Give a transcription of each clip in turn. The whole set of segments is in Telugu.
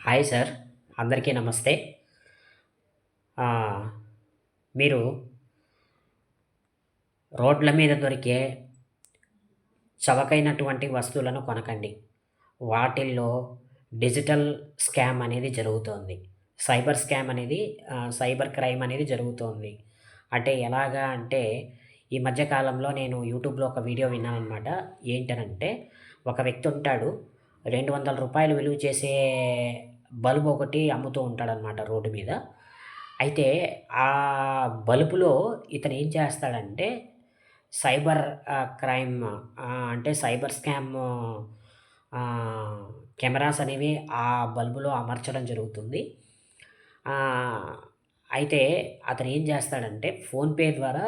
Hi sir. అందరికీ నమస్తే. మీరు రోడ్ల మీద దొరికే చవకైనటువంటి వస్తువులను కొనకండి. వాటిల్లో డిజిటల్ స్కామ్ అనేది జరుగుతోంది. సైబర్ స్కామ్ అనేది సైబర్ క్రైమ్ అనేది జరుగుతోంది. అంటే ఎలాగా అంటే, ఈ మధ్య కాలంలో నేను యూట్యూబ్‌లో ఒక వీడియో విన్నాననమాట. ఏంటనంటే, ఒక వ్యక్తి ఉంటాడు. రూ. 200 విలువ చేసే బల్బ్ ఒకటి అమ్ముతూ ఉంటాడనమాట రోడ్డు మీద. అయితే ఆ బల్బులో ఇతను ఏం చేస్తాడంటే సైబర్ క్రైమ్ అంటే సైబర్ స్కామ్ కెమెరాస్ అనేవి ఆ బల్బులో అమర్చడం జరుగుతుంది. ఆహ్, అయితే అతను ఏం చేస్తాడంటే ఫోన్‌పే ద్వారా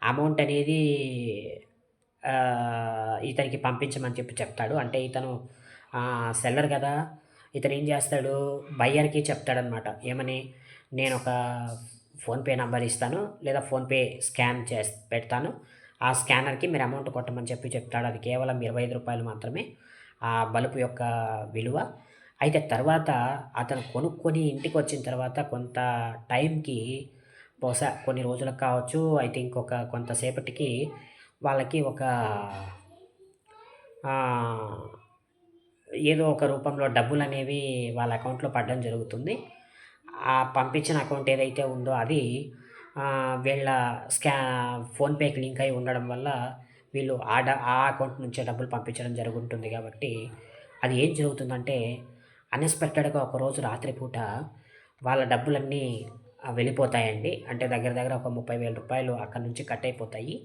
అమౌంట్ అనేది ఇతనికి పంపించమని చెప్తాడు. అంటే ఇతను సెల్లర్ కదా! ఇతను ఏం చేస్తాడు బయ్యర్‌కి చెప్తాడనమాట. ఏమని? నేనొక ఫోన్‌పే నంబర్ ఇస్తాను. లేదా ఫోన్‌పే స్కాన్ పెడతాను. ఆ స్కానర్‌కి మీరు అమౌంట్ కొట్టమని చెప్తాడు. అది కేవలం రూ. 25 మాత్రమే ఆ బల్బు యొక్క విలువ. అయితే తర్వాత అతను కొనుక్కొని ఇంటికొచ్చిన తర్వాత కొంత టైంకి బహుశా కొన్ని రోజులకు కావచ్చు, అయితే ఇంకొక కొంతసేపటికి వాళ్ళకి ఒక ఆహ్, ఏదో ఒక రూపంలో డబ్బులనేవి వాళ్ళ అకౌంట్‌లో పడడం జరుగుతుంది. ఆ పంపించిన అకౌంట్ ఏదైతే ఉందో అది వీళ్ళ స్కా ఫోన్‌పేకి లింక్ అయ్యి ఉండడం వల్ల వీళ్ళు ఆ అకౌంట్ నుంచే డబ్బులు పంపించడం జరుగుతుంది కాబట్టి, అది ఏం జరుగుతుందంటే అన్‌ఎక్స్‌పెక్టెడ్‌గా ఒకరోజు రాత్రి పూట వాళ్ళ డబ్బులన్నీ వెళ్ళిపోతాయండి. అంటే దగ్గర దగ్గర ఒక రూ. 30,000 అక్కడి నుంచి కట్ అయిపోతాయి.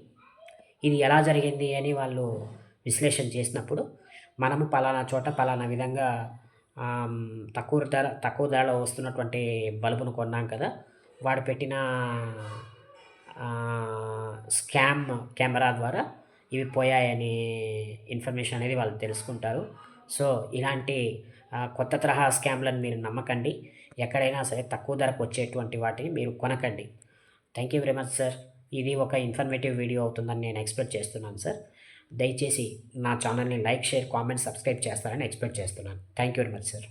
ఇది ఎలా జరిగింది అని వాళ్ళు విశ్లేషణ చేసినప్పుడు, మనము పలానా చోట పలానా విధంగా తక్కువ ధరలో వస్తున్నటువంటి బల్బును కొన్నాం కదా! వాడు పెట్టిన స్కామ్ కెమెరా ద్వారా ఇవి పోయాయని ఇన్ఫర్మేషన్ అనేది వాళ్ళు తెలుసుకుంటారు. సో, ఇలాంటి కొత్త తరహా స్కామ్‌లను మీరు నమ్మకండి. ఎక్కడైనా సరే తక్కువ ధరకు వచ్చేటువంటి వాటిని మీరు కొనకండి. Thank you very much sir. ఇది ఒక ఇన్ఫర్మేటివ్ వీడియో అవుతుందని నేను ఎక్స్‌పెక్ట్ చేస్తున్నాను సార్. దయచేసి నా ఛానెల్‌ని లైక్, షేర్, కామెంట్, సబ్స్క్రైబ్ చేస్తారని ఎక్స్‌పెక్ట్ చేస్తున్నాను. Thank you very much sir.